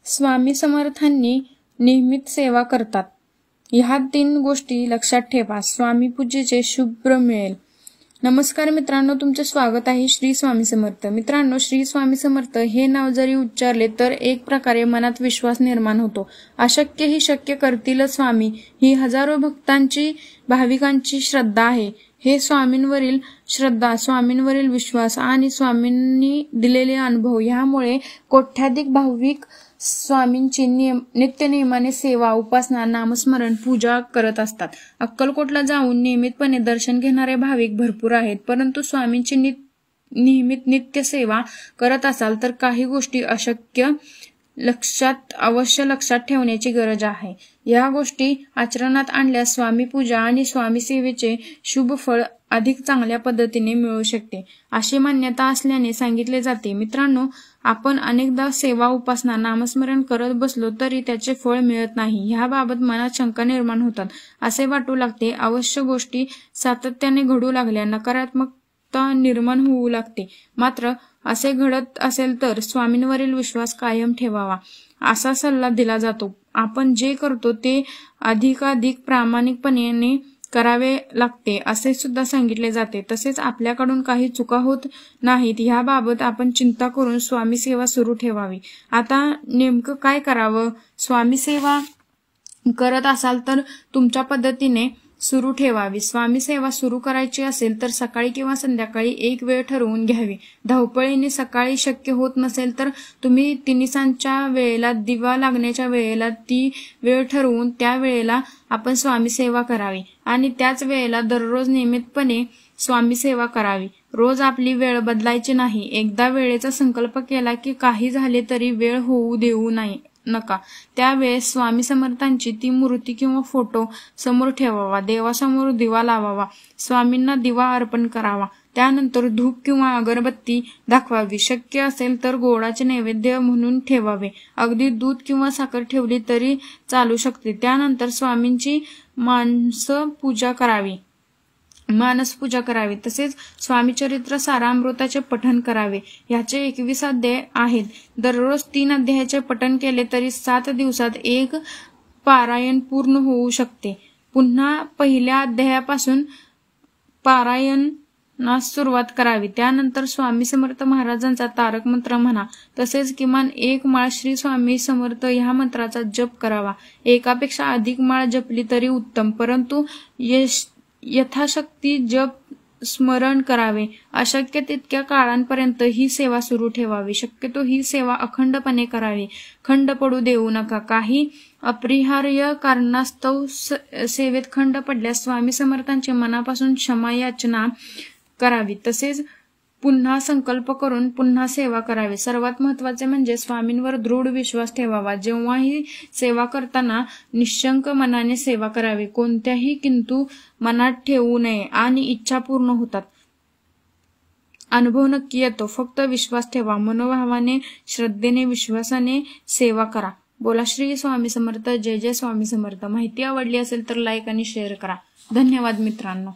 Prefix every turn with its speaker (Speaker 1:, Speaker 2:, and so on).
Speaker 1: स्वामी समर्थांनी नियमित सेवा करतात। ह्या 3 गोष्टी लक्षात ठेवा, स्वामी पूजेचे शुभ मिळेल। नमस्कार मित्रांनो, तुमचे स्वागत आहे श्री स्वामी समर्थ। मित्रांनो, श्री स्वामी समर्थ हे नाव जरी उच्चारले तर एक प्रकारे मनात विश्वास निर्माण होतो। अशक्य ही शक्य करतील स्वामी ही हजारो भक्तांची, भाविकांची श्रद्धा आहे। हे स्वामींवरील श्रद्धा, स्वामींवरील विश्वास आणि स्वामींनी दिलेले अनुभव यामुळे कोट्याधिक भाविक स्वामींची नित्य नियमाने सेवा, उपासना, नामस्मरण, पूजा करत असतात। अक्कलकोटला जाऊन नियमितपणे दर्शन घेणारे भाविक भरपूर आहेत, परंतु स्वामींची नियमित नित्य सेवा करत असाल तर काही गोष्टी अशक्य अवश्य लक्षात ठेवण्याची गरज आहे। या गोष्टी आचरणात आणल्यास स्वामी पूजा आणि स्वामी सेवेचे शुभ फळ अधिक चांगल्या पद्धतीने मिळू शकते, अशी मान्यता असल्याने सांगितले जाते। मित्रांनो, आपण अनेकदा सेवा, उपासना, नामस्मरण करत बसलो तरी त्याचे फळ मिळत नाही। ह्याबाबत मनात शंका निर्माण होतात, असे वाटू लागते अवश्य गोष्टी सातत्याने घडू लागल्या नकारात्मकता निर्माण होऊ लागते। मात्र असे घडत असेल तर स्वामींवरील विश्वास कायम ठेवावा, असा सल्ला दिला जातो। आपण जे करतो ते अधिकाधिक प्रामाणिकपणे करावे लागते असे सुद्धा सांगितले जाते। तसेच आपल्याकडून काही चुका होत नाहीत याबाबत आपण चिंता करून स्वामी सेवा सुरू ठेवावी। आता नेमकं काय करावं? स्वामी सेवा करत असाल तर तुमच्या पद्धतीने सुरू ठेवावी। स्वामी सेवा सुरू करायची असेल तर सकाळी किंवा संध्याकाळी एक वेळ ठरवून घ्यावी। धावपळीने सकाळी शक्य होत नसेल तर तुम्ही तिन्हीसांजच्या वेळेला, दिवा लागण्याच्या वेळेला ती वेळ ठरवून त्या वेळेला आपण स्वामी सेवा करावी आणि त्याच वेळेला दररोज नियमितपणे स्वामी सेवा करावी। रोज आपली वेळ बदलायची नाही। एकदा वेळेचा संकल्प केला की काही झाले तरी वेळ होऊ देऊ नका। त्यावेळेस स्वामी समर्थांची ती मूर्ती किंवा फोटो समोर ठेवावा, देवासमोर दिवा लावावा, स्वामींना दिवा अर्पण करावा, त्यानंतर धूप किंवा अगरबत्ती दाखवावी। शक्य असेल तर गोडाचे नैवेद्य म्हणून ठेवावे। अगदी दूध किंवा साखर ठेवली तरी चालू शकते। त्यानंतर स्वामींची मानस पूजा करावी। तसेच स्वामीचरित्र सारामृताचे पठण करावे। याचे 21 अध्याय आहेत। दररोज 3 अध्यायाचे पठण केले तरी 7 दिवसात एक पारायण पूर्ण होऊ शकते। पुन्हा पहिल्या अध्यायापासून पारायणास सुरुवात करावी। त्यानंतर स्वामी समर्थ महाराजांचा तारक मंत्र म्हणा, तसेच किमान 1 माळ श्री स्वामी समर्थ ह्या मंत्राचा जप करावा। एकापेक्षा अधिक माळ जपली तरी उत्तम, परंतु यथाशक्ती जप स्मरण करावे। अशक्य तितक्या काळांपर्यंत ही सेवा सुरू ठेवावी। शक्यतो ही सेवा अखंडपणे करावी, खंड पडू देऊ नका। काही अपरिहार्य कारणास्तव सेवेत खंड पडल्यास स्वामी समर्थांची मनापासून क्षमा याचना करावी। तसेच पुन्हा संकल्प करून पुन्हा सेवा करावी। सर्वात महत्त्वाचे म्हणजे स्वामींवर दृढ विश्वास ठेवावा। जेव्हाही सेवा करताना निशंक मनाने सेवा करावी। कोणत्याही किंतु मनात ठेवू नये आणि इच्छा पूर्ण होतात। अनुभव नक्की येतो, फक्त विश्वास ठेवा। मनोभावाने, श्रद्धेने, विश्वासाने सेवा करा। बोला श्री स्वामी समर्थ। जय जय स्वामी समर्थ। माहिती आवडली असेल तर लाईक आणि शेअर करा। धन्यवाद मित्रांनो।